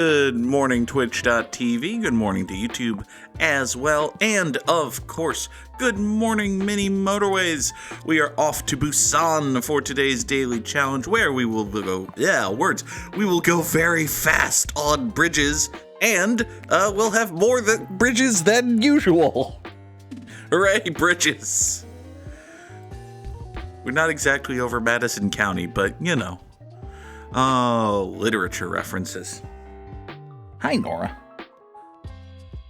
Good morning, Twitch.tv. Good morning to YouTube as well. And, of course, good morning, Mini Motorways. We are off to Busan for today's daily challenge where we will go, we will go very fast on bridges and we'll have more bridges than usual. Hooray, bridges. We're not exactly over Madison County, but, you know. Oh, literature references. Hi, Nora.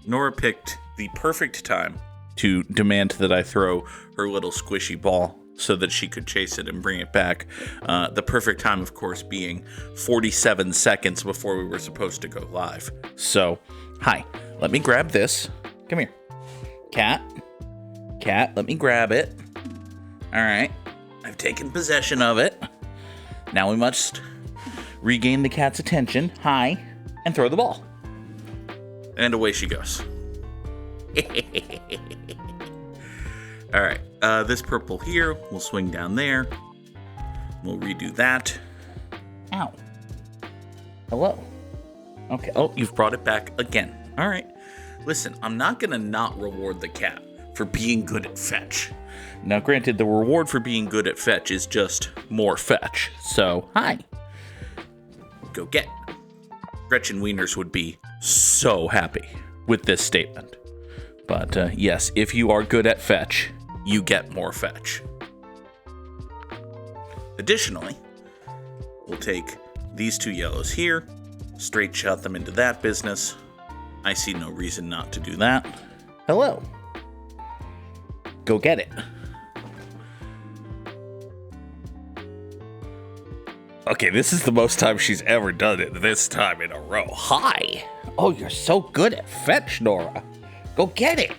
Nora picked the perfect time to demand that I throw her little squishy ball so that she could chase it and bring it back. The perfect time, of course, being 47 seconds before we were supposed to go live. So, hi. Let me grab this. Come here. Cat, let me grab it. All right. I've taken possession of it. Now we must regain the cat's attention. Hi. And throw the ball. And away she goes. All right. This purple here, we'll swing down there. We'll redo that. Ow. Hello. Okay. Oh, you've brought it back again. All right. Listen, I'm not going to not reward the cat for being good at fetch. Now, granted, the reward for being good at fetch is just more fetch. So, hi. Go get. Gretchen Wieners would be so happy with this statement. But yes, if you are good at fetch, you get more fetch. Additionally, we'll take these two yellows here, straight shot them into that business. I see no reason not to do that. Hello. Go get it. Okay, this is the most time she's ever done it this time in a row. Hi. Oh, you're so good at fetch, Nora. Go get it.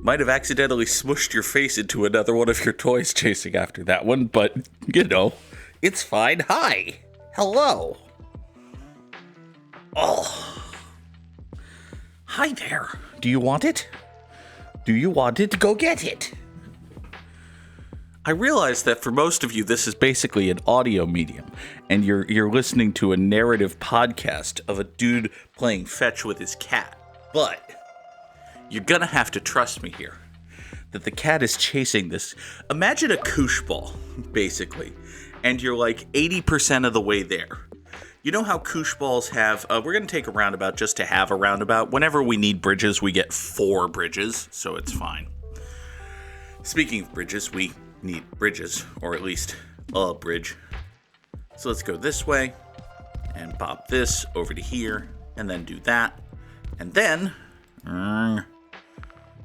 Might have accidentally smushed your face into another one of your toys chasing after that one, but, you know, it's fine. Hi. Hello. Oh. Hi there. Do you want it? Do you want it? Go get it. I realize that for most of you, this is basically an audio medium, and you're listening to a narrative podcast of a dude playing fetch with his cat. But you're gonna have to trust me here, that the cat is chasing this. Imagine a koosh ball, basically, and you're like 80% of the way there. You know how koosh balls have, we're gonna take a roundabout just to have a roundabout. Whenever we need bridges, we get 4 bridges, so it's fine. Speaking of bridges, we need bridges, or at least a bridge. So let's go this way and pop this over to here and then do that. And then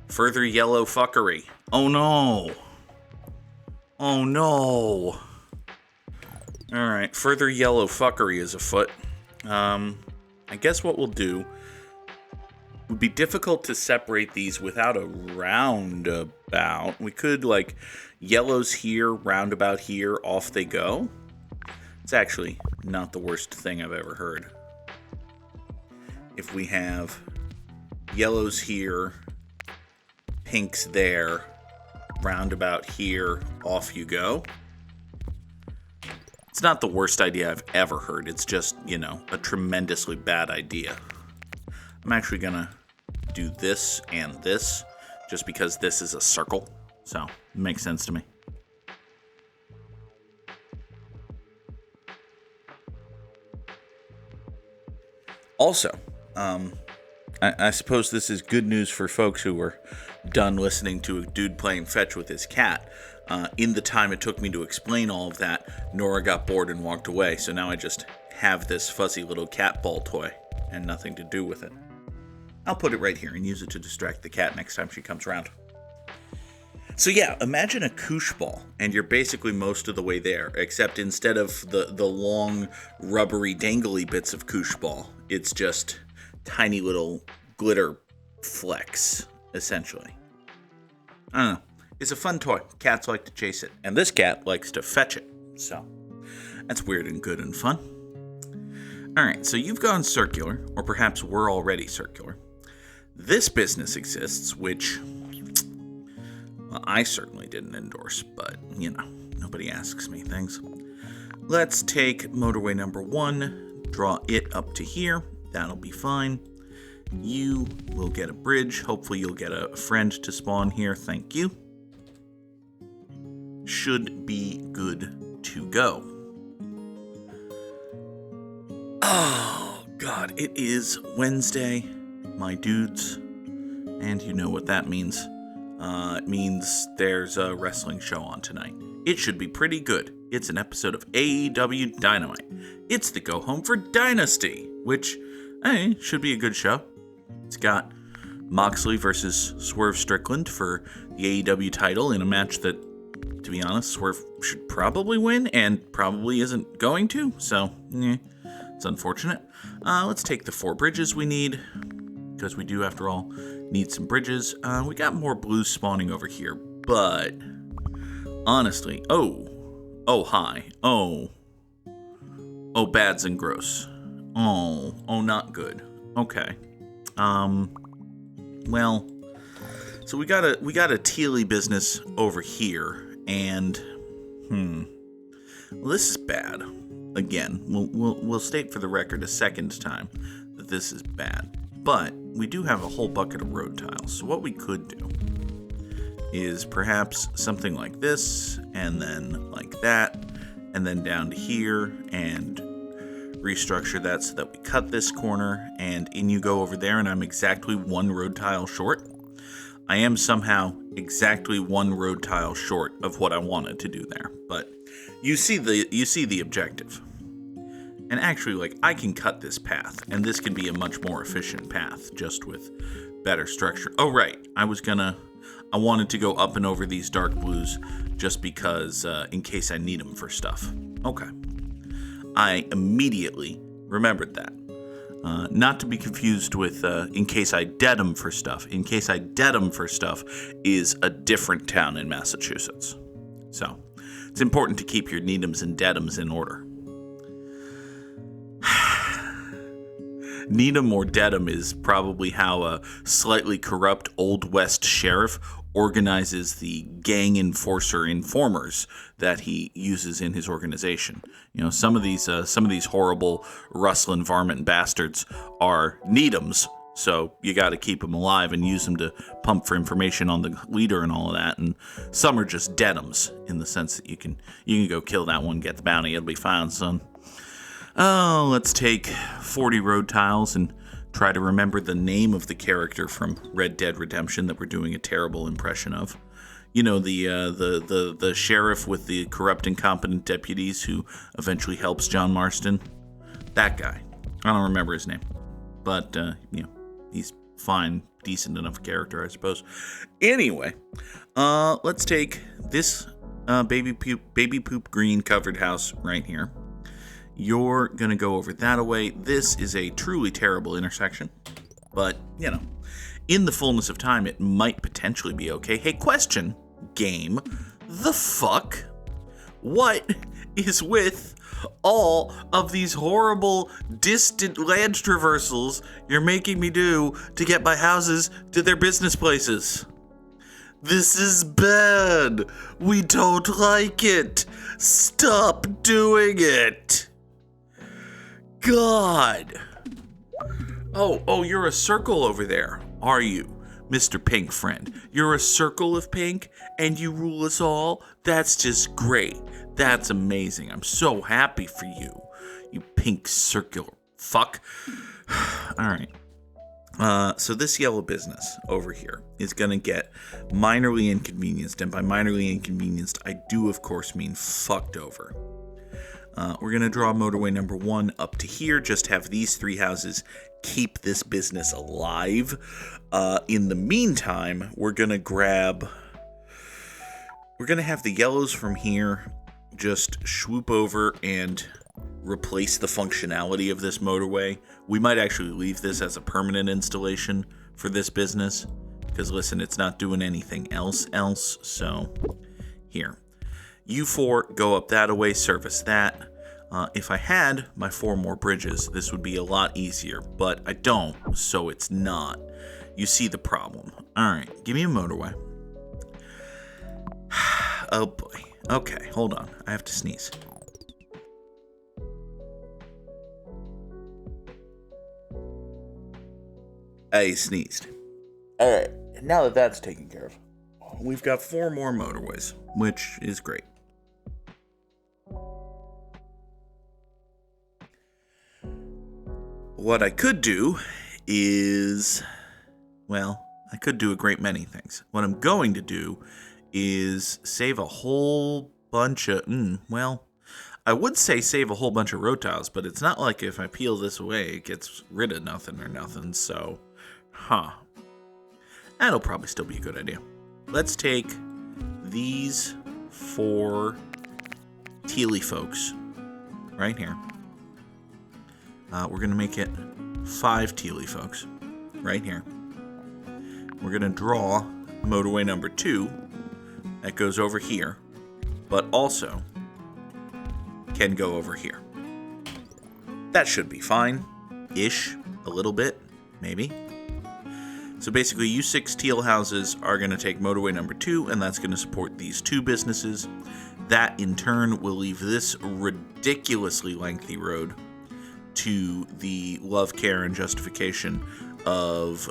further yellow fuckery. Oh no. Oh no. All right, further yellow fuckery is afoot. I guess what we'll do would be difficult to separate these without a roundabout. We could, like, yellows here, roundabout here, off they go. It's actually not the worst thing I've ever heard. If we have yellows here, pinks there, roundabout here, off you go. It's not the worst idea I've ever heard. It's just, you know, a tremendously bad idea. I'm actually gonna do this and this, just because this is a circle, so it makes sense to me. Also, I suppose this is good news for folks who were done listening to a dude playing fetch with his cat. In the time it took me to explain all of that, Nora got bored and walked away, so now I just have this fuzzy little cat ball toy and nothing to do with it. I'll put it right here and use it to distract the cat next time she comes around. So yeah, imagine a koosh ball, and you're basically most of the way there, except instead of the long, rubbery, dangly bits of koosh ball, it's just tiny little glitter flecks, essentially. I don't know. It's a fun toy. Cats like to chase it, and this cat likes to fetch it, so that's weird and good and fun. Alright, so you've gone circular, or perhaps we're already circular. This business exists, which, well, I certainly didn't endorse, but, you know, nobody asks me things. Let's take motorway number 1, draw it up to here. That'll be fine. You will get a bridge. Hopefully you'll get a friend to spawn here. Thank you. Should be good to go. Oh, God. It is Wednesday, my dudes. And you know what that means. It means there's a wrestling show on tonight. It should be pretty good. It's an episode of AEW Dynamite. It's the Go Home for Dynasty, which, should be a good show. It's got Moxley versus Swerve Strickland for the AEW title in a match that, to be honest, Swerve should probably win and probably isn't going to, so, it's unfortunate. Let's take the 4 bridges we need, because we do, after all, need some bridges. We got more blues spawning over here, but honestly, hi, bads and gross. Not good. Okay. Well, so we got a Tealy business over here, and well, this is bad. Again, we'll state for the record a second time that this is bad. But we do have a whole bucket of road tiles. So what we could do is perhaps something like this, and then like that, and then down to here, and restructure that so that we cut this corner, and in you go over there, and I'm exactly 1 road tile short. I am somehow exactly 1 road tile short of what I wanted to do there, but you see the objective. And actually, I can cut this path, and this can be a much more efficient path, just with better structure. Oh, right, I wanted to go up and over these dark blues just because, in case I need them for stuff. Okay. I immediately remembered that. Not to be confused with in case I dead them for stuff. In case I dead them for stuff is a different town in Massachusetts. So, it's important to keep your need'ems and dead'ems in order. Need'em or dead'em is probably how a slightly corrupt Old West sheriff organizes the gang informers that he uses in his organization. You know, some of these horrible rustling varmint bastards are need'ems, so you got to keep them alive and use them to pump for information on the leader and all of that. And some are just dead'ems in the sense that you can go kill that one, get the bounty, it'll be fine, son. Oh, let's take 40 road tiles and try to remember the name of the character from Red Dead Redemption that we're doing a terrible impression of. You know, the sheriff with the corrupt, incompetent deputies who eventually helps John Marston. That guy. I don't remember his name. But, he's fine, decent enough character, I suppose. Anyway, let's take this baby poop green covered house right here. You're going to go over that away. This is a truly terrible intersection. But, in the fullness of time, it might potentially be okay. Hey, question, game. The fuck? What is with all of these horrible, distant land traversals you're making me do to get my houses to their business places? This is bad. We don't like it. Stop doing it. God. Oh, you're a circle over there, are you, Mr. Pink Friend? You're a circle of pink, and you rule us all? That's just great. That's amazing. I'm so happy for you, you pink circular fuck. All right. So this yellow business over here is going to get minorly inconvenienced, and by minorly inconvenienced, I do, of course, mean fucked over. We're going to draw motorway number 1 up to here, just have these 3 houses keep this business alive. In the meantime, we're going to have the yellows from here just swoop over and replace the functionality of this motorway. We might actually leave this as a permanent installation for this business, because listen, it's not doing anything else, so here. You 4 go up that away, service that. If I had my 4 more bridges, this would be a lot easier, but I don't, so it's not. You see the problem. Alright, give me a motorway. Oh boy. Okay, hold on. I have to sneeze. I sneezed. Alright, now that that's taken care of, we've got 4 more motorways, which is great. What I could do is, well, I could do a great many things. What I'm going to do is save a whole bunch of, I would say save a whole bunch of road tiles, but it's not like if I peel this away, it gets rid of nothing or nothing, so, that'll probably still be a good idea. Let's take these 4 tealy folks right here. We're going to make it 5 tealy folks right here. We're going to draw motorway number 2 that goes over here, but also can go over here. That should be fine-ish, a little bit, maybe. So basically, you 6 teal houses are going to take motorway number 2, and that's going to support these 2 businesses. That, in turn, will leave this ridiculously lengthy road to the love, care, and justification of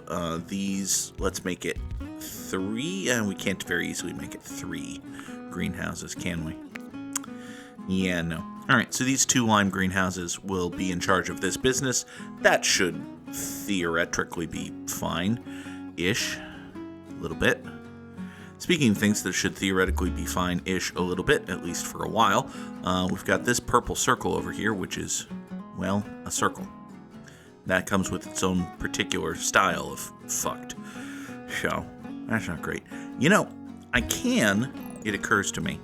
these. Let's make it 3, and we can't very easily make it 3 greenhouses, can we? Yeah, no. Alright, so these 2 lime greenhouses will be in charge of this business. That should theoretically be fine-ish, a little bit. Speaking of things that should theoretically be fine-ish a little bit, at least for a while, we've got this purple circle over here, which is, well, a circle. That comes with its own particular style of fucked. So, that's not great. You know, I can, it occurs to me,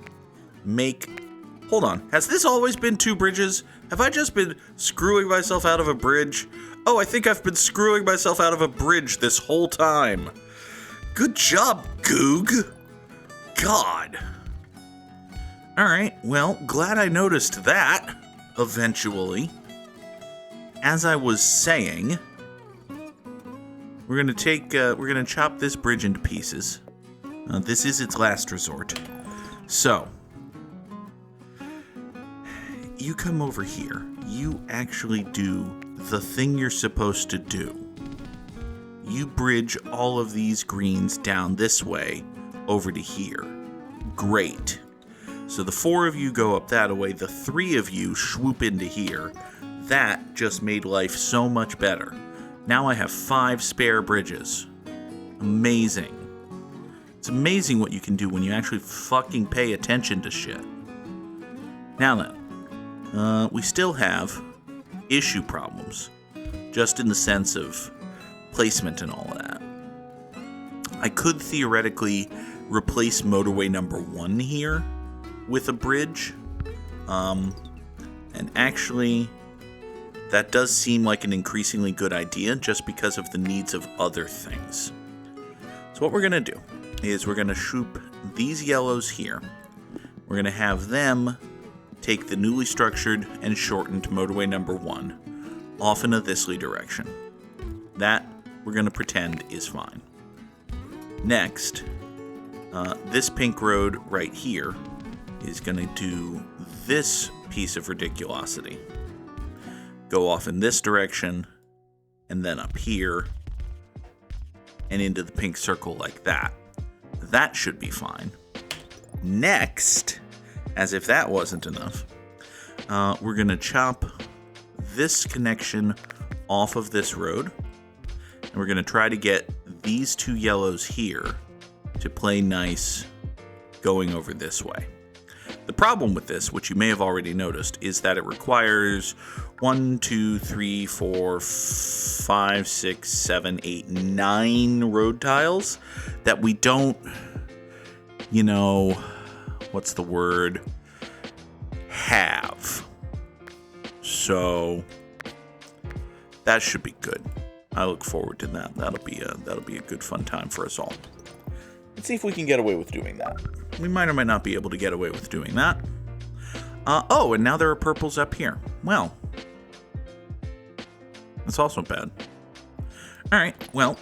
make... Hold on, has this always been 2 bridges? Have I just been screwing myself out of a bridge? Oh, I think I've been screwing myself out of a bridge this whole time. Good job, Goog. God. Alright, well, glad I noticed that, eventually. As I was saying, we're gonna chop this bridge into pieces. This is its last resort. So, you come over here. You actually do the thing you're supposed to do. You bridge all of these greens down this way over to here. Great. So the 4 of you go up that way. The 3 of you swoop into here. That just made life so much better. Now I have 5 spare bridges. Amazing. It's amazing what you can do when you actually fucking pay attention to shit. Now then, we still have issue problems, just in the sense of placement and all of that. I could theoretically replace motorway number 1 here with a bridge, and actually that does seem like an increasingly good idea just because of the needs of other things. So what we're going to do is we're going to swoop these yellows here. We're going to have them take the newly structured and shortened motorway number 1 off in a thisly direction. That, we're going to pretend, is fine. Next, this pink road right here is going to do this piece of ridiculosity. Go off in this direction, and then up here, and into the pink circle like that. That should be fine. Next, as if that wasn't enough, we're going to chop this connection off of this road, and we're going to try to get these 2 yellows here to play nice going over this way. The problem with this, which you may have already noticed, is that it requires 1, 2, 3, 4, 5, 6, 7, 8, 9 road tiles that we don't, what's the word? Have. So that should be good. I look forward to that. That'll be a good fun time for us all. Let's see if we can get away with doing that. We might or might not be able to get away with doing that. Oh, and now there are purples up here. Well, that's also bad. All right, well,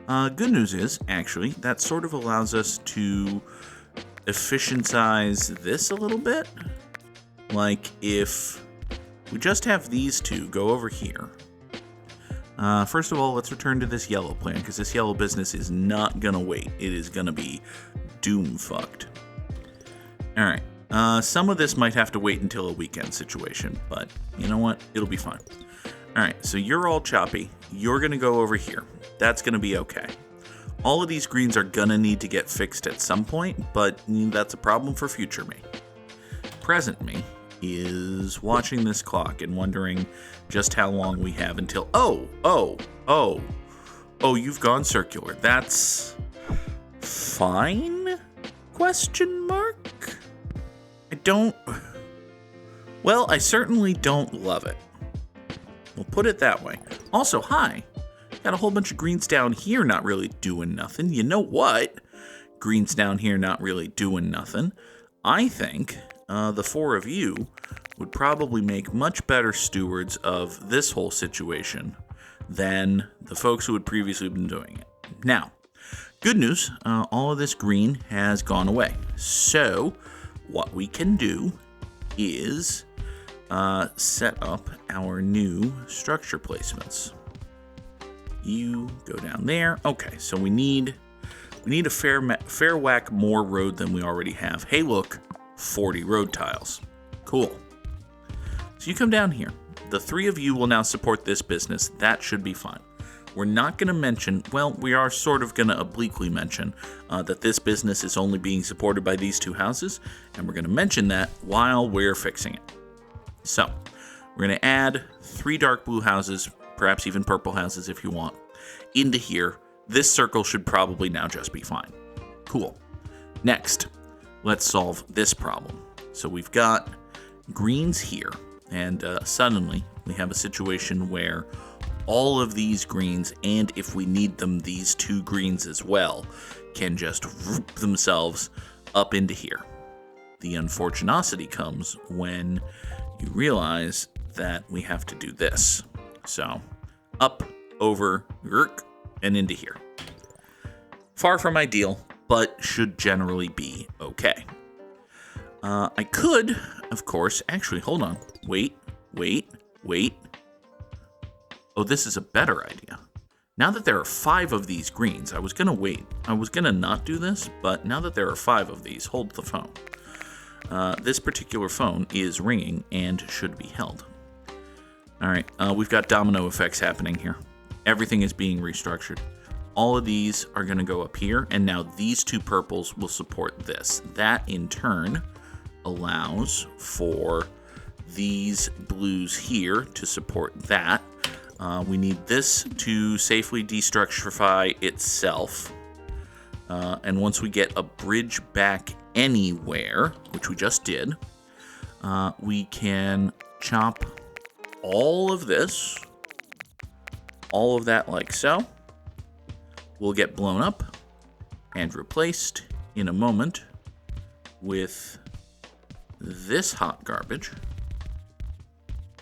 good news is, actually, that sort of allows us to efficientize this a little bit. Like, if we just have these 2 go over here, First of all, let's return to this yellow plan, because this yellow business is not going to wait. It is going to be doom-fucked. Alright, some of this might have to wait until a weekend situation, but you know what? It'll be fine. Alright, so you're all choppy. You're going to go over here. That's going to be okay. All of these greens are going to need to get fixed at some point, but that's a problem for future me. Present me is watching this clock and wondering just how long we have until... Oh, you've gone circular. That's fine? Question mark? I certainly don't love it. We'll put it that way. Also, hi. Got a whole bunch of greens down here not really doing nothing. You know what? Greens down here not really doing nothing. I think the four of you would probably make much better stewards of this whole situation than the folks who had previously been doing it. Now, good news, all of this green has gone away. So, what we can do is set up our new structure placements. You go down there. Okay, so we need a fair whack more road than we already have. Hey, look, 40 road tiles. Cool. So you come down here. The three of you will now support this business. That should be fine. We're not going to mention, well, we are sort of going to obliquely mention that this business is only being supported by these two houses, and we're going to mention that while we're fixing it. So, we're going to add 3 dark blue houses, perhaps even purple houses if you want, into here. This circle should probably now just be fine. Cool. Next, let's solve this problem. So we've got greens here, and suddenly we have a situation where all of these greens, and if we need them, these 2 greens as well, can just whoop themselves up into here. The unfortunosity comes when you realize that we have to do this. So, up, over, and into here. Far from ideal, but should generally be okay. I could, of course, actually, hold on. Wait. Oh, this is a better idea. Now that there are 5 of these greens, I was going to wait. I was going to not do this, but now that there are 5 of these, hold the phone. This particular phone is ringing and should be held. All right, we've got domino effects happening here. Everything is being restructured. All of these are going to go up here, and now these 2 purples will support this. That, in turn, allows for these blues here to support that. We need this to safely destructurify itself. And once we get a bridge back anywhere, which we just did, we can chop all of this, all of that like so. Will get blown up and replaced in a moment with this hot garbage.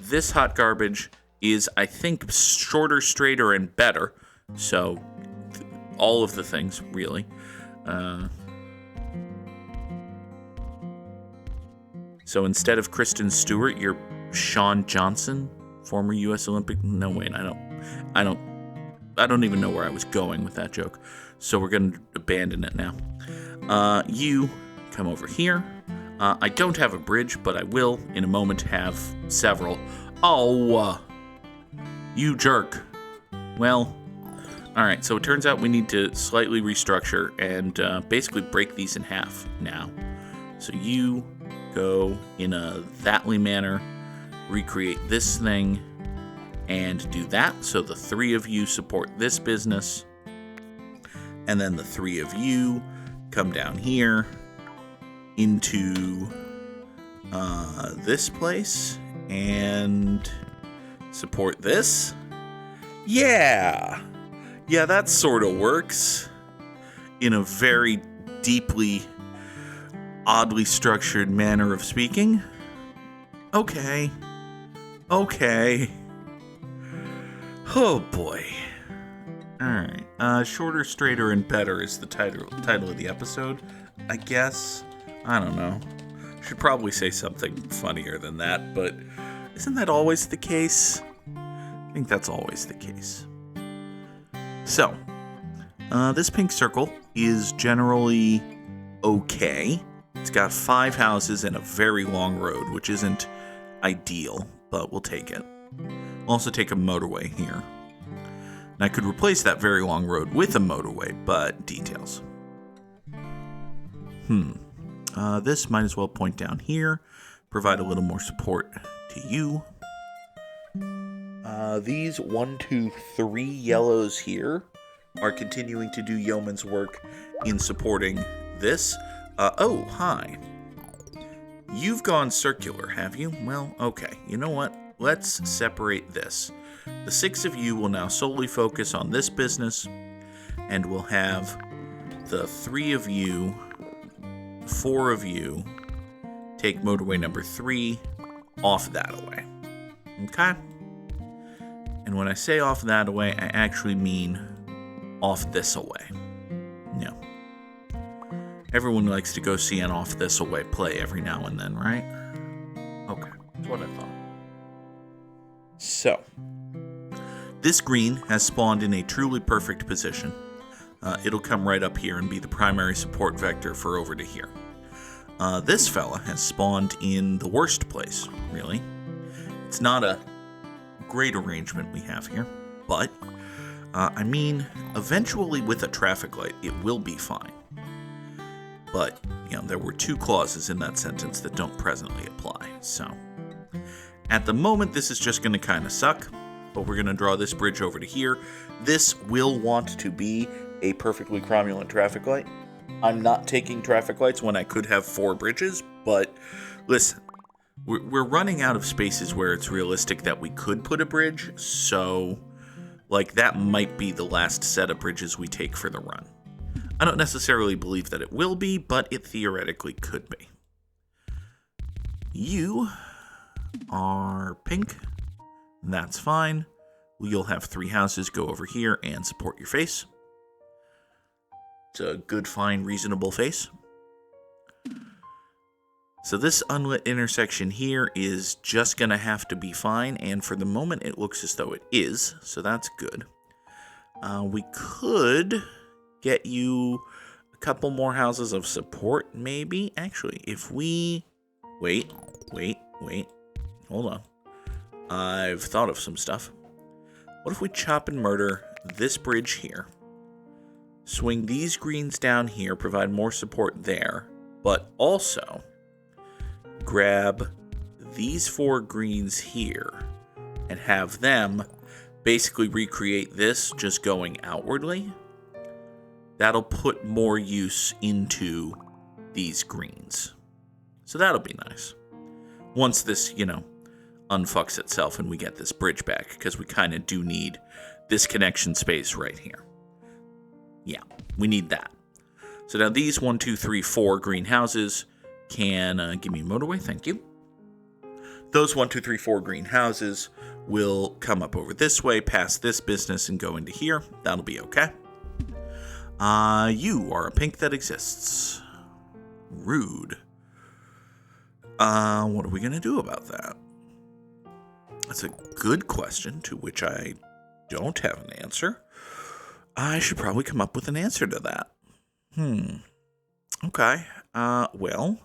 This hot garbage is, I think, shorter, straighter, and better. So, all of the things, really. So instead of Kristen Stewart, you're Shawn Johnson, former U.S. Olympic. No, wait, I don't even know where I was going with that joke. So we're going to abandon it now. You come over here. I don't have a bridge, but I will in a moment have several. Oh, you jerk. Well, all right. So it turns out we need to slightly restructure and basically break these in half now. So you go in a thatly manner, recreate this thing, and do that. So the 3 of you support this business, and then the 3 of you come down here into this place and support this. Yeah, that sort of works in a very deeply, oddly structured manner of speaking. Okay. Oh boy. Alright. Shorter, straighter, and better is the title of the episode, I guess. I don't know. Should probably say something funnier than that, but isn't that always the case? think that's always the case. So, this pink circle is generally okay. It's got 5 houses and a very long road, which isn't ideal, but we'll take it. We'll also take a motorway here. And I could replace that very long road with a motorway, but details. This might as well point down here, provide a little more support to you. These 1, 2, 3 yellows here are continuing to do yeoman's work in supporting this. Oh, hi. You've gone circular, have you? Well, okay. You know what? Let's separate this. The 6 of you will now solely focus on this business, and we'll have the 3 of you, 4 of you, take motorway number 3 off that away. Okay? And when I say off that away, I actually mean off this away. No. Everyone likes to go see an off this away play every now and then, right? Okay, that's what I thought. So, this green has spawned in a truly perfect position. It'll come right up here and be the primary support vector for over to here. This fella has spawned in the worst place, really. It's not a great arrangement we have here, but, I mean, eventually with a traffic light, it will be fine. But, you know, there were 2 clauses in that sentence that don't presently apply, so. At the moment, this is just going to kind of suck, but we're going to draw this bridge over to here. This will want to be a perfectly cromulent traffic light. I'm not taking traffic lights when I could have 4 bridges, but listen, we're running out of spaces where it's realistic that we could put a bridge, so, like, that might be the last set of bridges we take for the run. I don't necessarily believe that it will be, but it theoretically could be. You are pink. That's fine. You'll have 3 houses go over here and support your face. It's a good, fine, reasonable face. So this unlit intersection here is just going to have to be fine, and for the moment it looks as though it is, so that's good. We could get you a couple more houses of support, maybe. Actually, if we... Wait. Hold on. I've thought of some stuff. What if we chop and murder this bridge here? Swing these greens down here, provide more support there, but also grab these 4 greens here and have them basically recreate this just going outwardly. That'll put more use into these greens. So that'll be nice. Once this, unfucks itself and we get this bridge back, because we kind of do need this connection space right here. Yeah, we need that. So now these 1, 2, 3, 4 green houses can give me a motorway, thank you. Those 1, 2, 3, 4 green houses will come up over this way, past this business, and go into here. That'll be okay. You are a pink that exists. Rude. What are we going to do about that? That's a good question to which I don't have an answer. I should probably come up with an answer to that. Okay. Well,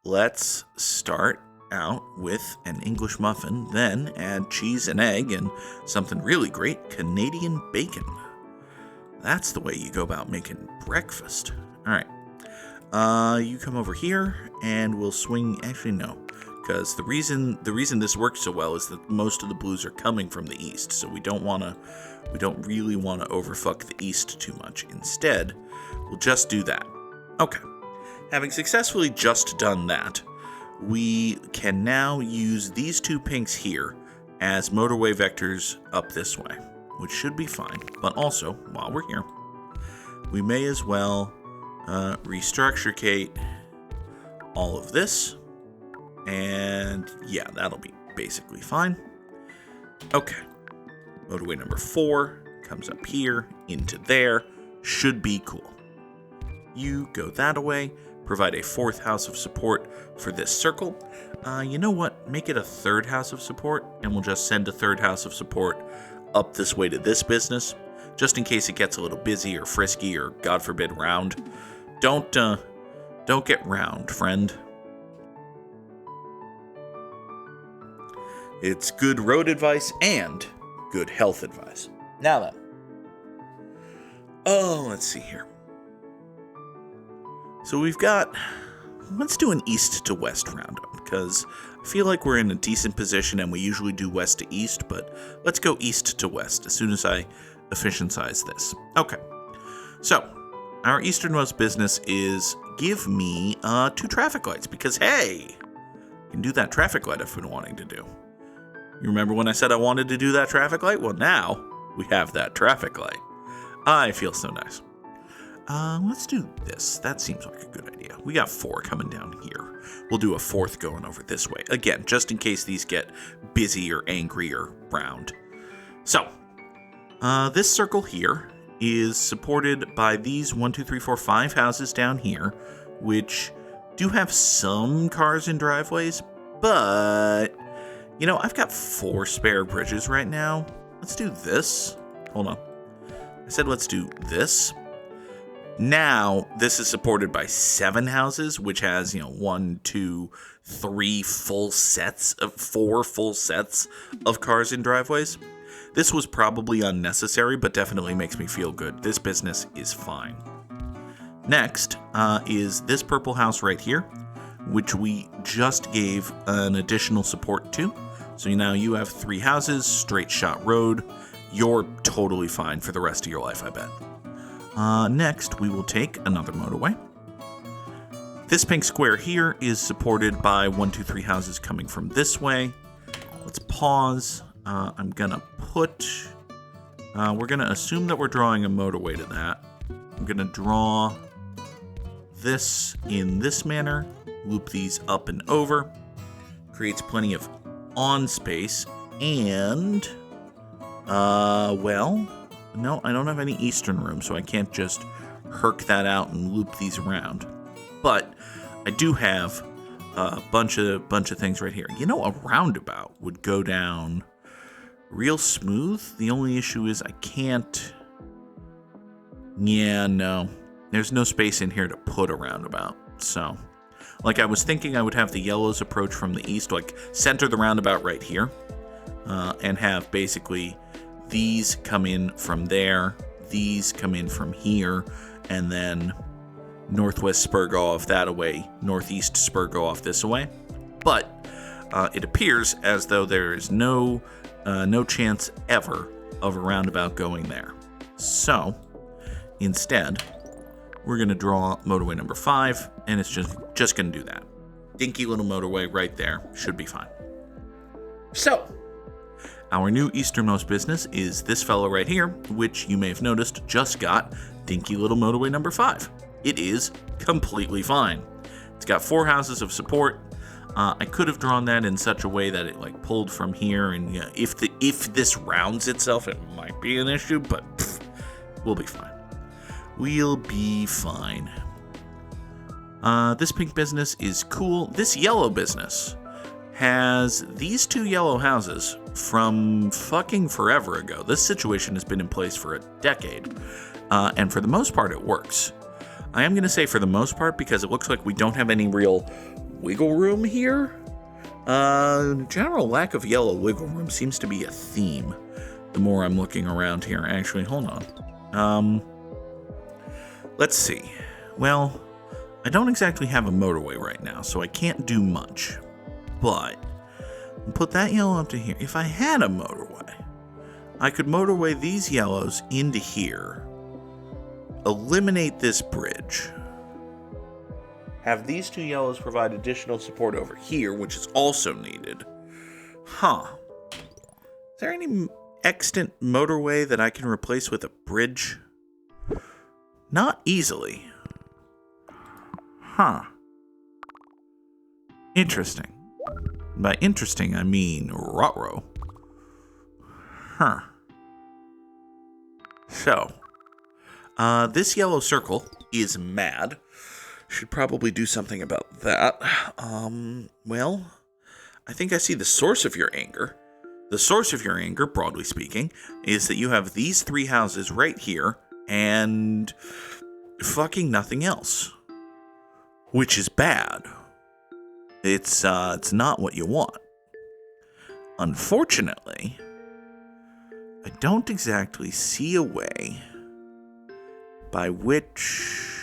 let's start out with an English muffin, then add cheese and egg and something really great, Canadian bacon. That's the way you go about making breakfast. All right. You come over here and we'll swing. Actually, no, because the reason this works so well is that most of the blues are coming from the east, so we don't really want to overfuck the east too much. Instead, we'll just do that. Okay. Having successfully just done that, we can now use these 2 pinks here as motorway vectors up this way, which should be fine. But also, while we're here, we may as well restructurate all of this. And yeah, that'll be basically fine. Okay. Motorway number 4 comes up here into there. Should be cool. You go that away. provide a 4th house of support for this circle. You know what? Make it a 3rd house of support, and we'll just send a 3rd house of support up this way to this business, just in case it gets a little busy or frisky or, God forbid, round. Don't get round, friend. It's good road advice and good health advice. Now then. Oh, let's see here. So let's do an east to west roundup, because I feel like we're in a decent position and we usually do west to east, but let's go east to west as soon as I efficientize this. Okay, so our easternmost business is give me 2 traffic lights, because hey, I can do that traffic light I've been wanting to do. You remember when I said I wanted to do that traffic light? Well, now we have that traffic light. I feel so nice. Let's do this. That seems like a good idea. We got 4 coming down here. We'll do a 4th going over this way. Again, just in case these get busy or angry or round. So, this circle here is supported by these 1, 2, 3, 4, 5 houses down here, which do have some cars and driveways, but, you know, I've got 4 spare bridges right now. Let's do this. Hold on. I said let's do this. Now, this is supported by 7 houses, which has, 1, 2, 3 full sets of 4 full sets of cars and driveways. This was probably unnecessary, but definitely makes me feel good. This business is fine. Next is this purple house right here, which we just gave an additional support to. So now you have 3 houses, straight shot road. You're totally fine for the rest of your life, I bet. Next, we will take another motorway. This pink square here is supported by 1, 2, 3 houses coming from this way. Let's pause. I'm gonna we're gonna assume that we're drawing a motorway to that. I'm gonna draw this in this manner, loop these up and over, creates plenty of on space, and, well, no, I don't have any eastern room, so I can't just herc that out and loop these around. But I do have a bunch of things right here. You know, a roundabout would go down real smooth. The only issue is I can't. Yeah, no. There's no space in here to put a roundabout. So, like, I was thinking I would have the yellows approach from the east, like center the roundabout right here, and have basically these come in from there, these come in from here, and then northwest spur go off that away, northeast spur go off this away. But it appears as though there is no chance ever of a roundabout going there. So instead, we're going to draw motorway number 5, and it's just going to do that. Dinky little motorway right there. Should be fine. So, our new easternmost business is this fellow right here, which you may have noticed just got dinky little motorway number 5. It is completely fine. It's got 4 houses of support. I could have drawn that in such a way that it like pulled from here, and if this rounds itself, it might be an issue, but we'll be fine. We'll be fine. This pink business is cool. This yellow business has these 2 yellow houses from fucking forever ago. This situation has been in place for a decade, and for the most part, it works. I am going to say for the most part because it looks like we don't have any real wiggle room here. General lack of yellow wiggle room seems to be a theme the more I'm looking around here. Actually, hold on. Let's see. Well, I don't exactly have a motorway right now, so I can't do much. But put that yellow up to here. If I had a motorway, I could motorway these yellows into here, eliminate this bridge, have these 2 yellows provide additional support over here, which is also needed. Is there any extant motorway that I can replace with a bridge? Not easily. Interesting. By interesting, I mean ruh-roh. So, this yellow circle is mad. Should probably do something about that. Well, I think I see the source of your anger. The source of your anger, broadly speaking, is that you have these 3 houses right here and fucking nothing else. Which is bad. It's not what you want. Unfortunately, I don't exactly see a way by which...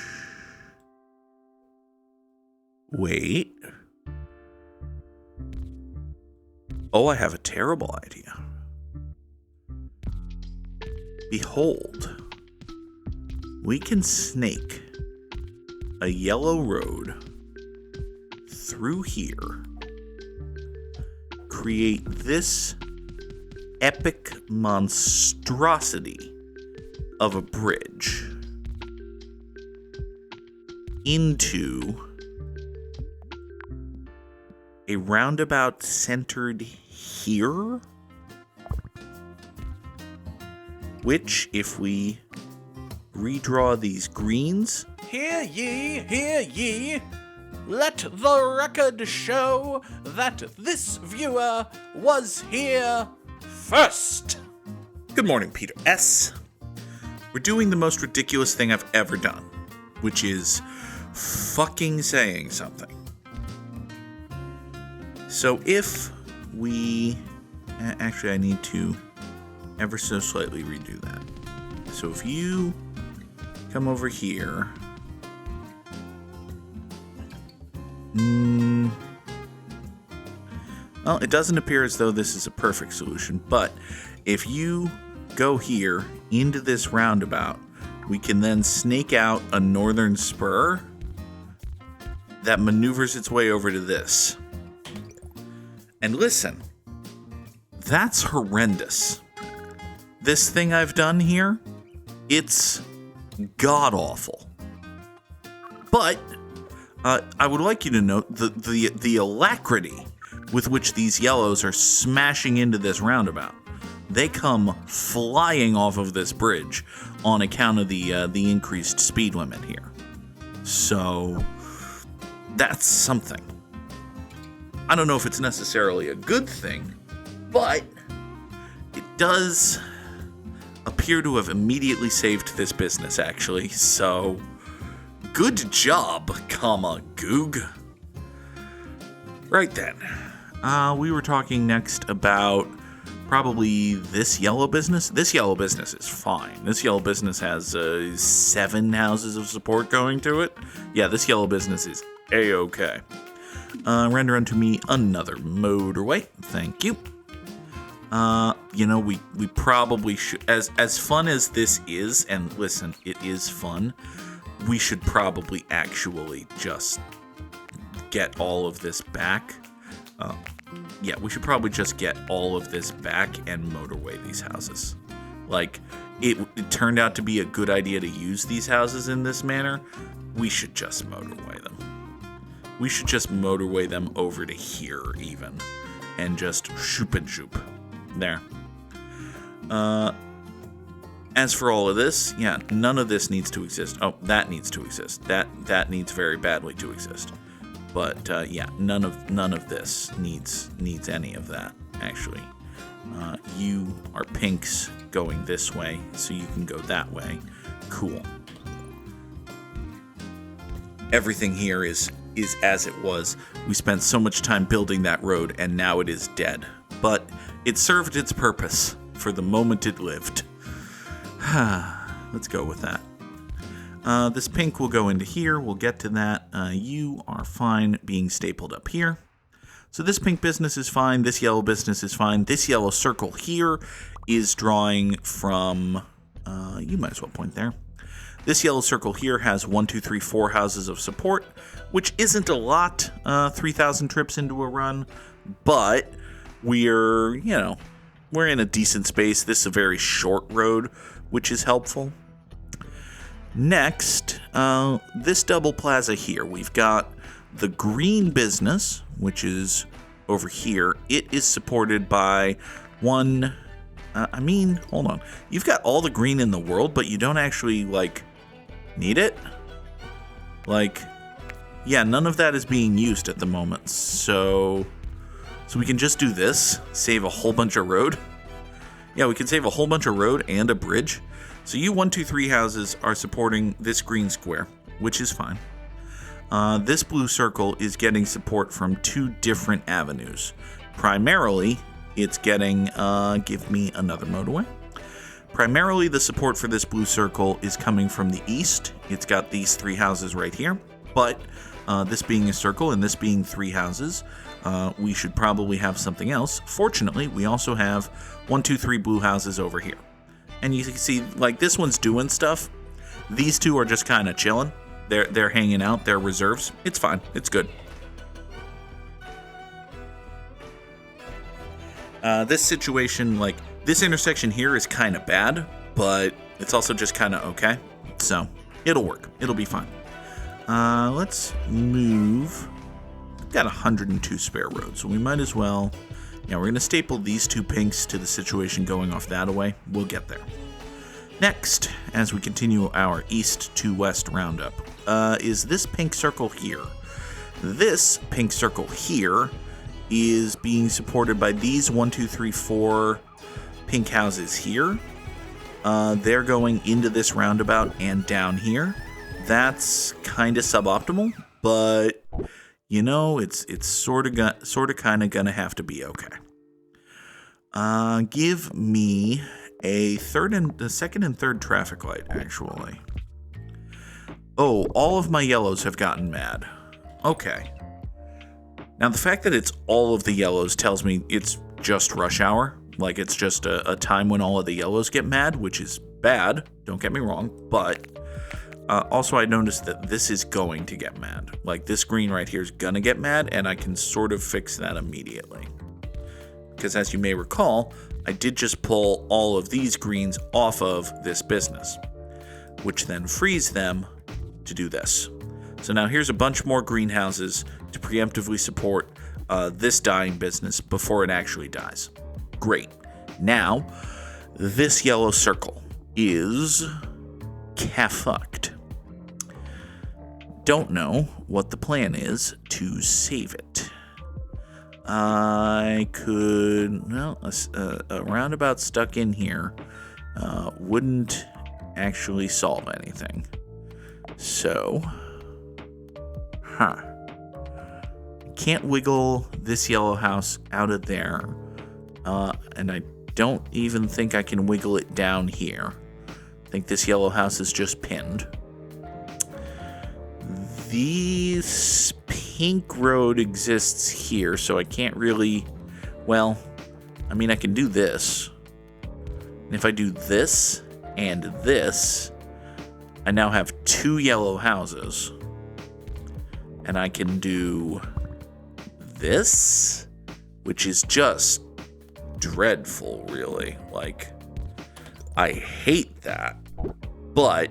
Wait. Oh, I have a terrible idea. Behold, we can snake a yellow road through here, create this epic monstrosity of a bridge into a roundabout centered here, which, if we redraw these greens... Hear ye, let the record show that this viewer was here first. Good morning, Peter S. We're doing the most ridiculous thing I've ever done, which is fucking saying something. So if we... Actually, I need to ever so slightly redo that. So if you come over here... Well, it doesn't appear as though this is a perfect solution, but if you go here into this roundabout, we can then snake out a northern spur that maneuvers its way over to this. And listen, that's horrendous. This thing I've done here, it's god-awful. But I would like you to note the alacrity with which these yellows are smashing into this roundabout. They come flying off of this bridge on account of the increased speed limit here. So that's something. I don't know if it's necessarily a good thing, but it does appear to have immediately saved this business, actually. So, good job, Goog. Right then, we were talking next about probably this yellow business. This yellow business is fine. This yellow business has 7 houses of support going to it. Yeah, this yellow business is A-okay. Render unto me another motorway. Thank you. We probably should, as fun as this is, and listen, it is fun, we should probably actually just get all of this back. We should probably just get all of this back and motorway these houses. Like, it turned out to be a good idea to use these houses in this manner. We should just motorway them. We should just motorway them over to here, even. And just shoop and shoop. There. As for all of this, yeah, none of this needs to exist. Oh, that needs to exist. That needs very badly to exist. But, none of this needs any of that, actually. You are pinks going this way, so you can go that way. Cool. Everything here is as it was. We spent so much time building that road, and now it is dead. But it served its purpose for the moment it lived. Let's go with that. This pink will go into here. We'll get to that. You are fine being stapled up here. So this pink business is fine. This yellow business is fine. This yellow circle here is drawing from... you might as well point there. This yellow circle here has 1, 2, 3, 4 houses of support, which isn't a lot, 3,000 trips into a run, but we're in a decent space. This is a very short road, which is helpful. Next, this double plaza here, we've got the green business, which is over here. It is supported by one... hold on. You've got all the green in the world, but you don't actually, need it? Yeah, none of that is being used at the moment. So we can just do this, save a whole bunch of road. Yeah, we can save a whole bunch of road and a bridge. So you 1, 2, 3 houses are supporting this green square, which is fine. This blue circle is getting support from 2 different avenues. Primarily, it's getting, give me another motorway. Primarily, the support for this blue circle is coming from the east. It's got these 3 houses right here. But this being a circle and this being 3 houses, we should probably have something else. Fortunately, we also have 1, 2, 3 blue houses over here. And you can see, like, this one's doing stuff. These 2 are just kind of chilling. They're hanging out. They're reserves. It's fine. It's good. This situation, like, this intersection here is kind of bad, but it's also just kind of okay. So, it'll work. It'll be fine. Let's move. We've got 102 spare roads, so we might as well. Yeah, we're going to staple these 2 pinks to the situation going off that away. We'll get there. Next, as we continue our east to west roundup, is this pink circle here. This pink circle here is being supported by these 1, 2, 3, 4 pink houses here. They're going into this roundabout and down here. That's kind of suboptimal, but you know, it's sort of kind of gonna have to be okay. Give me a second and third traffic light, actually. Oh, all of my yellows have gotten mad. Okay. Now, the fact that it's all of the yellows tells me it's just rush hour. Like, it's just a time when all of the yellows get mad, which is bad. Don't get me wrong. But also, I noticed that this is going to get mad. Like, this green right here is going to get mad, and I can sort of fix that immediately. Because as you may recall, I did just pull all of these greens off of this business, which then frees them to do this. So now here's a bunch more greenhouses to preemptively support this dying business before it actually dies. Great. Now, this yellow circle is fucked. Don't know what the plan is to save it. I could, well, a roundabout stuck in here wouldn't actually solve anything. So, can't wiggle this yellow house out of there. And I don't even think I can wiggle it down here. I think this yellow house is just pinned. This pink road exists here, so I can't really... Well, I mean, I can do this. And if I do this and this, I now have 2 yellow houses. And I can do this, which is just dreadful, really. Like, I hate that. But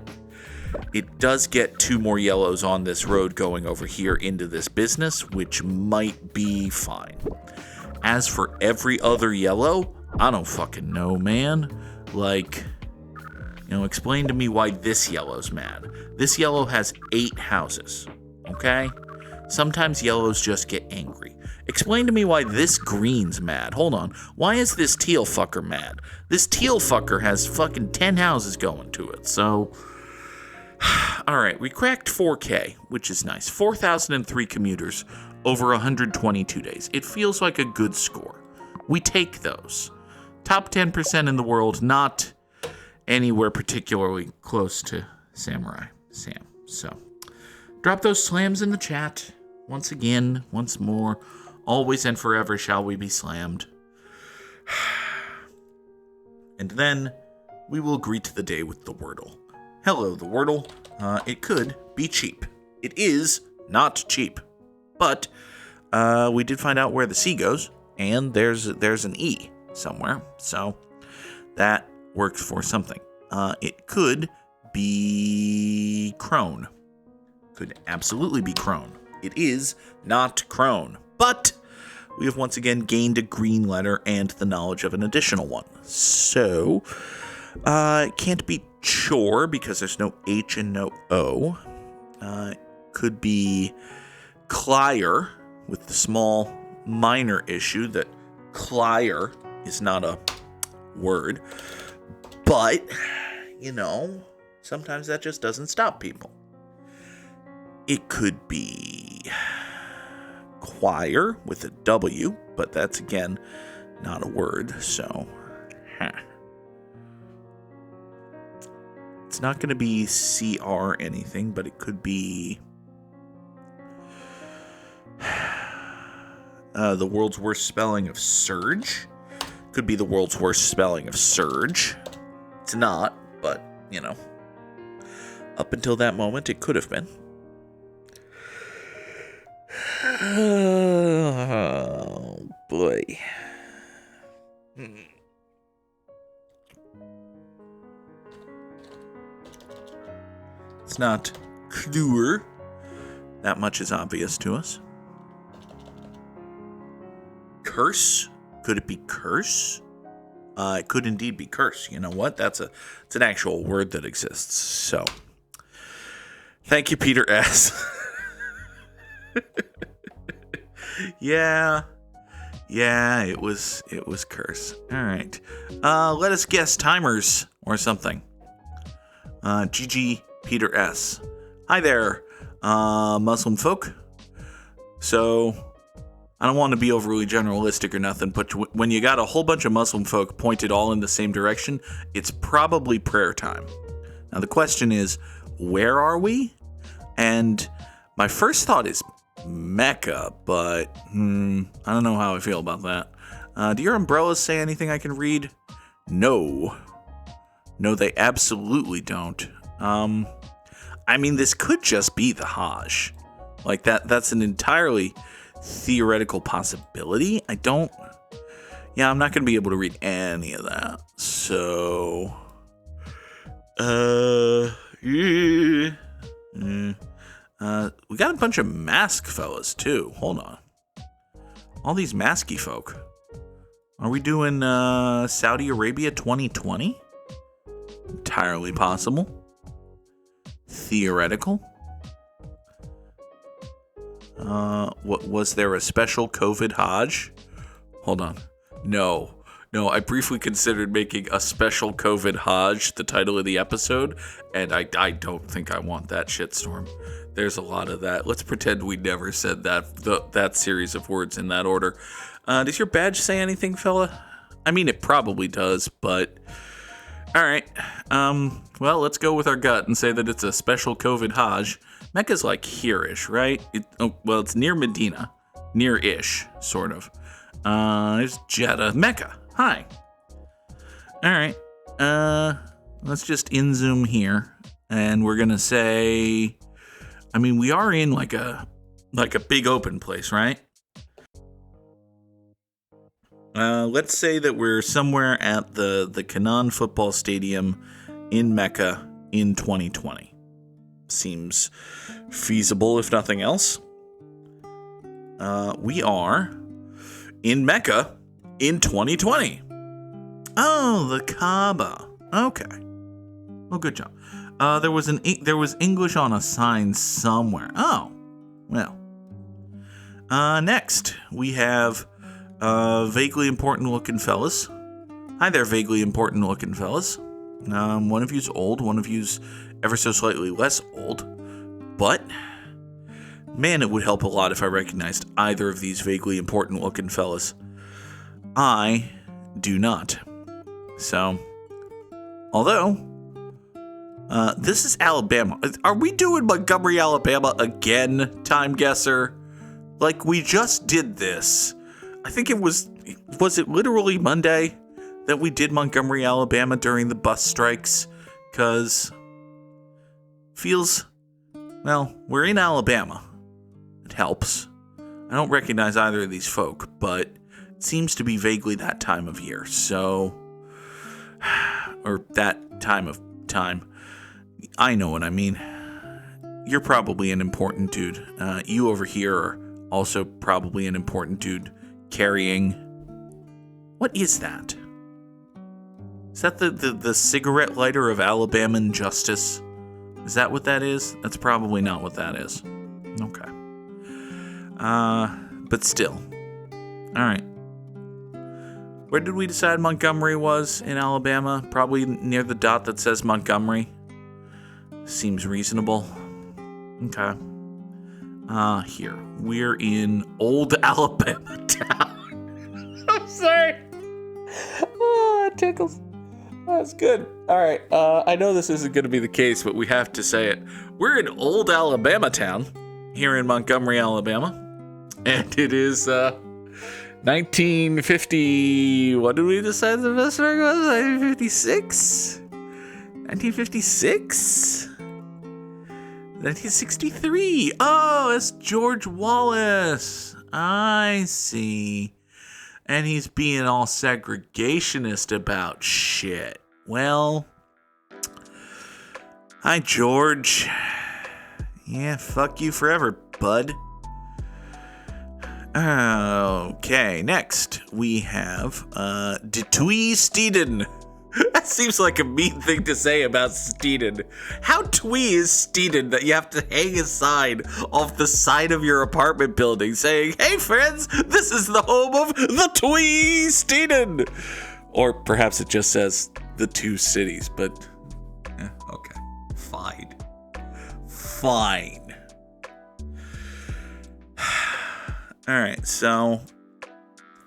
it does get 2 more yellows on this road going over here into this business, which might be fine. As for every other yellow, I don't fucking know, man. Like, you know, explain to me why this yellow's mad. This yellow has 8 houses, okay? Sometimes yellows just get angry. Explain to me why this green's mad. Hold on. Why is this teal fucker mad? This teal fucker has fucking 10 houses going to it, so... Alright, we cracked 4K, which is nice. 4,003 commuters over 122 days. It feels like a good score. We take those. Top 10% in the world, not anywhere particularly close to Samurai Sam. So, drop those slams in the chat. Once again, once more. Always and forever shall we be slammed. And then we will greet the day with the Wordle. Hello, the Wordle. It could be cheap. It is not cheap. But we did find out where the C goes, and there's an E somewhere. So that works for something. It could be crone. Could absolutely be crone. It is not crone. But we have once again gained a green letter and the knowledge of an additional one. So, it can't be chore because there's no H and no O. Could be Clier, with the small minor issue that Clier is not a word. But, sometimes that just doesn't stop people. It could be choir with a W, but that's, again, not a word, so... It's not going to be CR anything, but it could be the world's worst spelling of surge. Could be the world's worst spelling of surge. It's not, but, up until that moment, it could have been. Oh, boy. It's not clear. That much is obvious to us. Curse? Could it be curse? It could indeed be curse. You know what? It's an actual word that exists. So, thank you, Peter S. Yeah, it was curse. All right. Let us guess timers or something. GG Peter S. Hi there, Muslim folk. So, I don't want to be overly generalistic or nothing, but when you got a whole bunch of Muslim folk pointed all in the same direction, it's probably prayer time. Now, the question is, where are we? And my first thought is Mecca, but I don't know how I feel about that. Do your umbrellas say anything I can read? No, they absolutely don't. This could just be the Hajj. Like that's an entirely theoretical possibility. I'm not going to be able to read any of that. So, we got a bunch of mask fellas too. Hold on. All these masky folk. Are we doing Saudi Arabia 2020? Entirely possible. Theoretical. What was there a special COVID Hajj? Hold on. No, I briefly considered making a special COVID Hajj the title of the episode, and I don't think I want that shitstorm. There's a lot of that. Let's pretend we never said that series of words in that order. Does your badge say anything, fella? It probably does, but... Alright. Well, let's go with our gut and say that it's a special COVID Hajj. Mecca's like here-ish, right? It's near Medina. Near-ish, sort of. There's Jeddah. Mecca. Hi. Alright. Let's just in-zoom here. And we're gonna say... we are in like a big open place, right? Let's say that we're somewhere at the Canaan Football Stadium in Mecca in 2020. Seems feasible, if nothing else. We are in Mecca in 2020. Oh, the Kaaba. Okay. Well, good job. There was English on a sign somewhere. Oh, well. Next, we have vaguely important looking fellas. Hi there, vaguely important looking fellas. One of you's old, one of you's ever so slightly less old. But, man, it would help a lot if I recognized either of these vaguely important looking fellas. I do not. So, although, this is Alabama. Are we doing Montgomery, Alabama again, time guesser? Like, we just did this. I think it was it literally Monday that we did Montgomery, Alabama during the bus strikes? Because we're in Alabama. It helps. I don't recognize either of these folk, but it seems to be vaguely that time of year. So, or that time of time. I know what I mean. You're probably an important dude. You over here are also probably an important dude. Carrying... What is that? Is that the cigarette lighter of Alabama Justice? Is that what that is? That's probably not what that is. Okay. But still. All right. Where did we decide Montgomery was in Alabama? Probably near the dot that says Montgomery. Seems reasonable. Okay. Here. We're in Old Alabama town. I'm sorry. Oh, it tickles. Oh, that's good. All right. I know this isn't going to be the case, but we have to say it. We're in Old Alabama town here in Montgomery, Alabama. And it is 1950. What did we decide the best record was? 1956? 1956? 1963. Oh, it's George Wallace. I see. And he's being all segregationist about shit. Well, hi, George. Yeah, fuck you forever, bud. Okay, next we have Twee Steeden. That seems like a mean thing to say about Steeden. How twee is Steeden that you have to hang a sign off the side of your apartment building saying, "Hey friends, this is the home of the Twee Steeden." Or perhaps it just says the two cities, but okay, fine. All right, so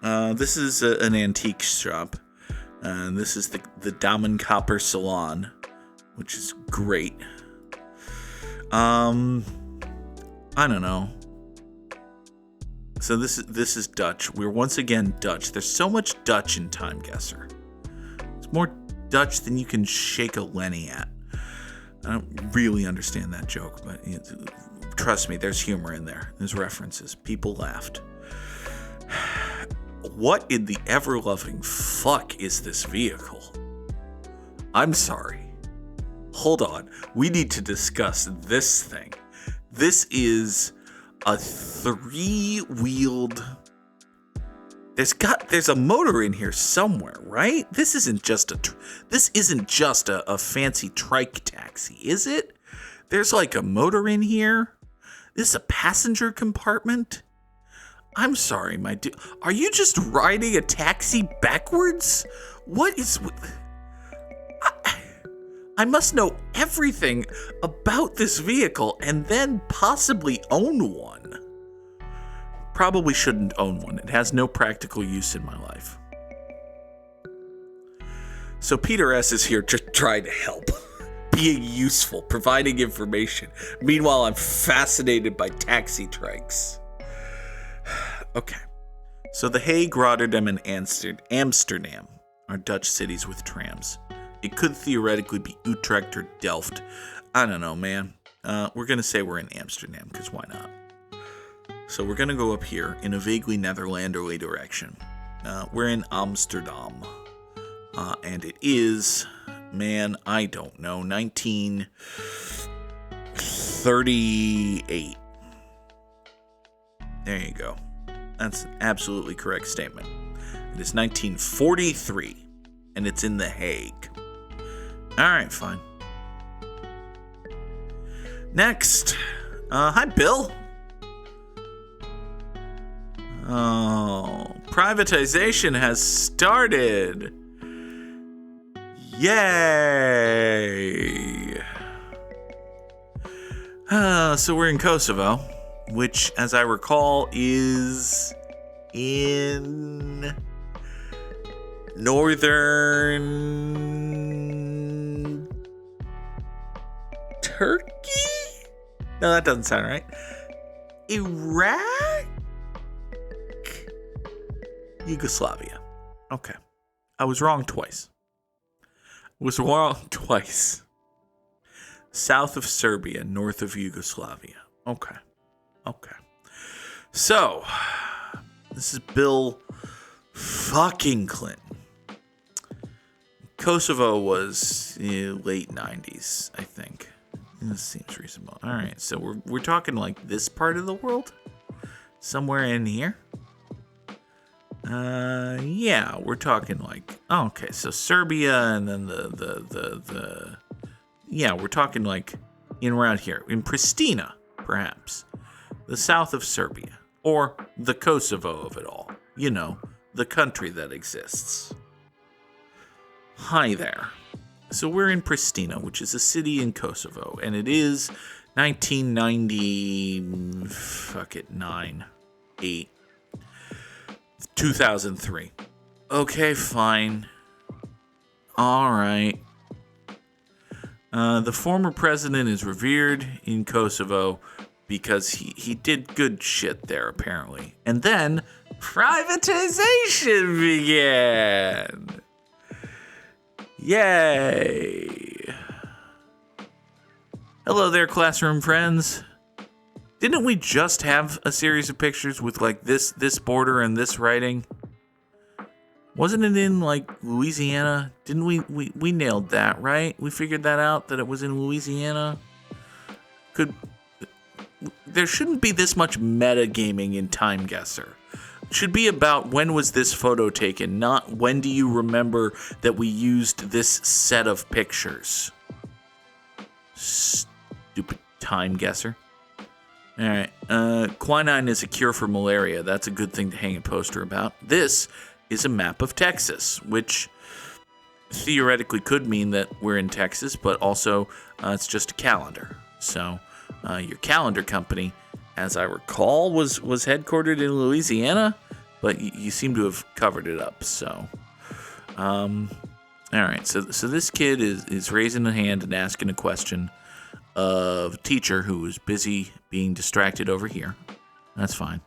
this is an antique shop. This is the Diamond Copper Salon, which is great. I don't know. So this is Dutch. We're once again Dutch. There's so much Dutch in Time Guesser. It's more Dutch than you can shake a Lenny at. I don't really understand that joke, but trust me, there's humor in there. There's references. People laughed. What in the ever-loving fuck is this vehicle? I'm sorry. Hold on. We need to discuss this thing. This is a three-wheeled... There's a motor in here somewhere, right? This isn't just a fancy trike taxi, is it? There's like a motor in here. This is a passenger compartment. I'm sorry, my dude. Are you just riding a taxi backwards? What is... I must know everything about this vehicle and then possibly own one. Probably shouldn't own one. It has no practical use in my life. So Peter S. is here to try to help. Being useful, providing information. Meanwhile, I'm fascinated by taxi trikes. Okay, so The Hague, Rotterdam, and Amsterdam are Dutch cities with trams. It could theoretically be Utrecht or Delft. I don't know, man. We're going to say we're in Amsterdam, because why not? So we're going to go up here in a vaguely Netherlanderly direction. We're in Amsterdam. And it is, man, I don't know, 1938. There you go. That's an absolutely correct statement. It is 1943, and it's in The Hague. All right, fine. Next. Hi, Bill. Oh, privatization has started. Yay. So we're in Kosovo, which, as I recall, is in northern Turkey? No, that doesn't sound right. Iraq? Yugoslavia. Okay. I was wrong twice. South of Serbia, north of Yugoslavia. Okay. So, this is Bill fucking Clinton. Kosovo was late 90s, I think. This seems reasonable. All right, so we're talking like this part of the world? Somewhere in here? Yeah, we're talking like, okay, so Serbia and then yeah, we're talking like in around here, in Pristina, perhaps, the south of Serbia. or the Kosovo of it all. You know, the country that exists. Hi there. So we're in Pristina, which is a city in Kosovo, and it is 1990, 2003. Okay, fine. All right. The former president is revered in Kosovo because he did good shit there, apparently. And then privatization began. Yay. Hello there, classroom friends. Didn't we just have a series of pictures with like this border and this writing? Wasn't it in like Louisiana? Didn't we nailed that, right? We figured that out, that it was in Louisiana. There shouldn't be this much metagaming in Time Guesser. It should be about when was this photo taken, not when do you remember that we used this set of pictures. Stupid Time Guesser. All right. Quinine is a cure for malaria. That's a good thing to hang a poster about. This is a map of Texas, which theoretically could mean that we're in Texas, but also it's just a calendar. So your calendar company, as I recall, was headquartered in Louisiana, but you seem to have covered it up. So, all right. So this kid is raising a hand and asking a question of a teacher who is busy being distracted over here. That's fine.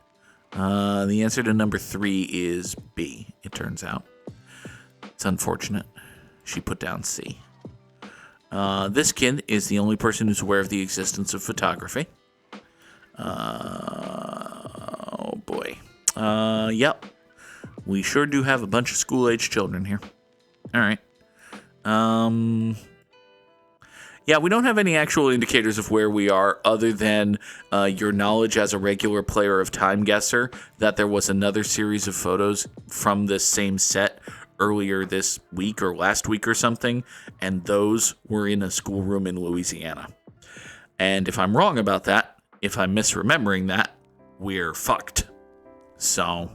The answer to number 3 is B, it turns out. It's unfortunate. She put down C. This kid is the only person who's aware of the existence of photography. Oh boy. Yep. We sure do have a bunch of school-age children here. All right. Yeah, we don't have any actual indicators of where we are other than your knowledge as a regular player of Time Guesser that there was another series of photos from this same set earlier this week or last week or something, and those were in a schoolroom in Louisiana. And if I'm wrong about that, if I'm misremembering that, we're fucked. So,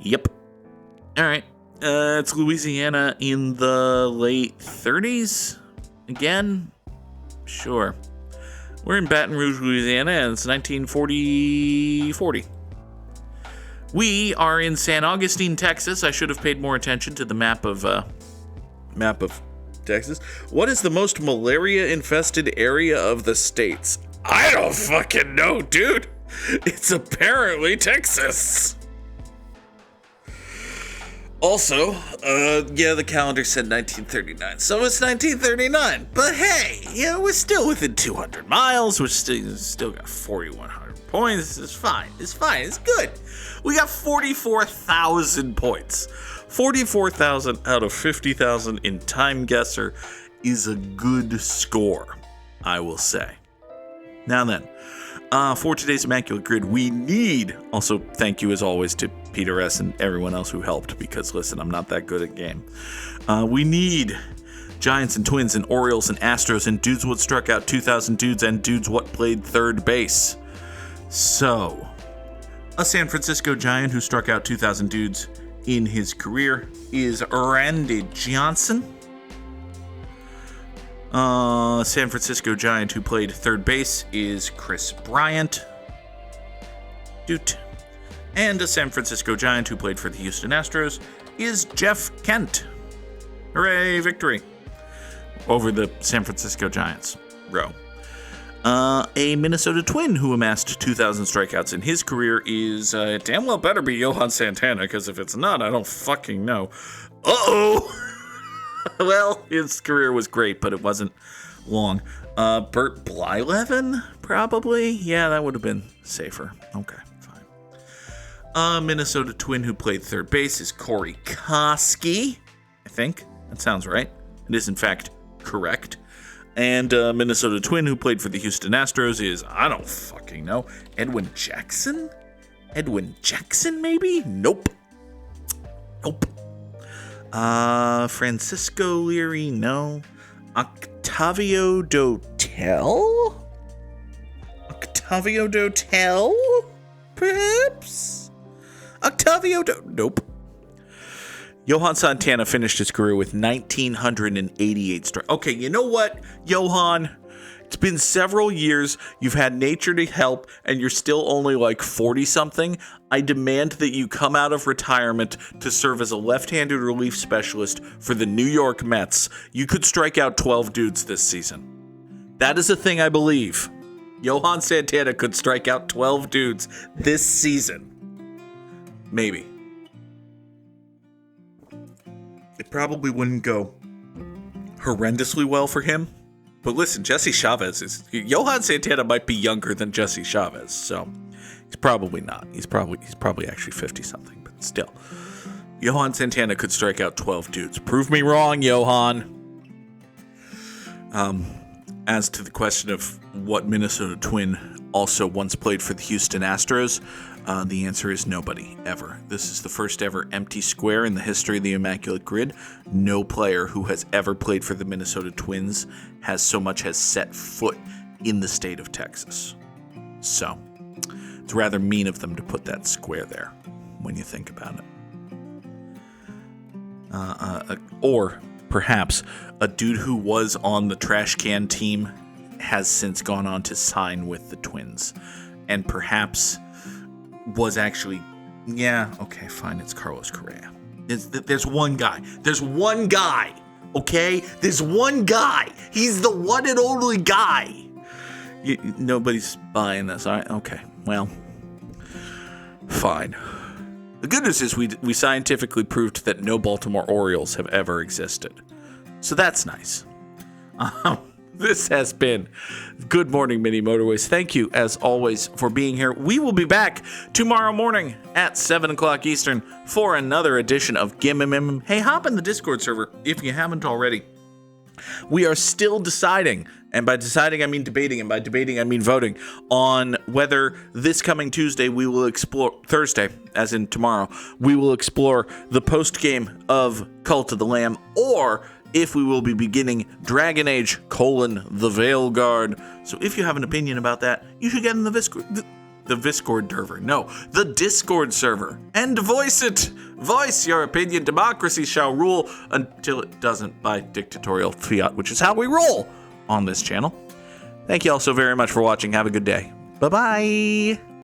yep. All right. It's Louisiana in the late 30s. Again, sure. We're in Baton Rouge, Louisiana, and it's 1940. We are in San Augustine, Texas. I should have paid more attention to the map of Texas. What is the most malaria-infested area of the states? I don't fucking know, dude. It's apparently Texas. Also, the calendar said 1939, so it's 1939. But hey, we're still within 200 miles. We're still got 4,100 points. It's fine. It's good. We got 44,000 points. 44,000 out of 50,000 in Time Guesser is a good score, I will say. Now then, for today's Immaculate Grid, we need, also thank you as always to Peter S. and everyone else who helped, because listen, I'm not that good at game. We need Giants and Twins and Orioles and Astros and Dudes What Struck Out 2,000 Dudes and Dudes What Played Third Base. So, a San Francisco Giant who struck out 2,000 dudes in his career is Randy Johnson. San Francisco Giant who played third base is Chris Bryant. And a San Francisco Giant who played for the Houston Astros is Jeff Kent. Hooray, victory over the San Francisco Giants. Row. A Minnesota Twin who amassed 2,000 strikeouts in his career is damn well better be Johan Santana, because if it's not, I don't fucking know. Uh-oh! Well, his career was great, but it wasn't long. Bert Blyleven, probably? Yeah, that would have been safer. Okay, fine. Minnesota Twin who played third base is Corey Koski. I think. That sounds right. It is, in fact, correct. And Minnesota Twin who played for the Houston Astros is, I don't fucking know, Edwin Jackson? Edwin Jackson, maybe? Nope. Francisco Leary, no. Octavio Dotel? Perhaps? Octavio? Nope. Johan Santana finished his career with 1,988 strikes. Okay, you know what, Johan? It's been several years. You've had nature to help, and you're still only like 40-something. I demand that you come out of retirement to serve as a left-handed relief specialist for the New York Mets. You could strike out 12 dudes this season. That is a thing I believe. Johan Santana could strike out 12 dudes this season. Maybe. It probably wouldn't go horrendously well for him. But listen, Jesse Chavez is... Johan Santana might be younger than Jesse Chavez, so he's probably not. He's probably actually 50-something, but still. Johan Santana could strike out 12 dudes. Prove me wrong, Johan. As to the question of what Minnesota Twin also once played for the Houston Astros, the answer is nobody, ever. This is the first ever empty square in the history of the Immaculate Grid. No player who has ever played for the Minnesota Twins has so much as set foot in the state of Texas. So, it's rather mean of them to put that square there, when you think about it. Or, perhaps, a dude who was on the trash can team has since gone on to sign with the Twins. And perhaps was actually, yeah, okay, fine, it's Carlos Correa. There's one guy. There's one guy, okay? There's one guy. He's the one and only guy. Nobody's buying this, all right? Okay, well, fine. The good news is we scientifically proved that no Baltimore Orioles have ever existed. So that's nice. This has been Good Morning Mini Motorways. Thank you, as always, for being here. We will be back tomorrow morning at 7 o'clock Eastern for another edition of Gimmim. Hey, hop in the Discord server if you haven't already. We are still deciding, and by deciding I mean debating, and by debating I mean voting, on whether this coming Tuesday we will explore, Thursday, as in tomorrow, we will explore the post-game of Cult of the Lamb, or if we will be beginning Dragon Age, the Veilguard. So if you have an opinion about that, you should get in the Discord server. No, the Discord server. And voice it. Voice your opinion. Democracy shall rule until it doesn't by dictatorial fiat, which is how we roll on this channel. Thank you all so very much for watching. Have a good day. Bye-bye.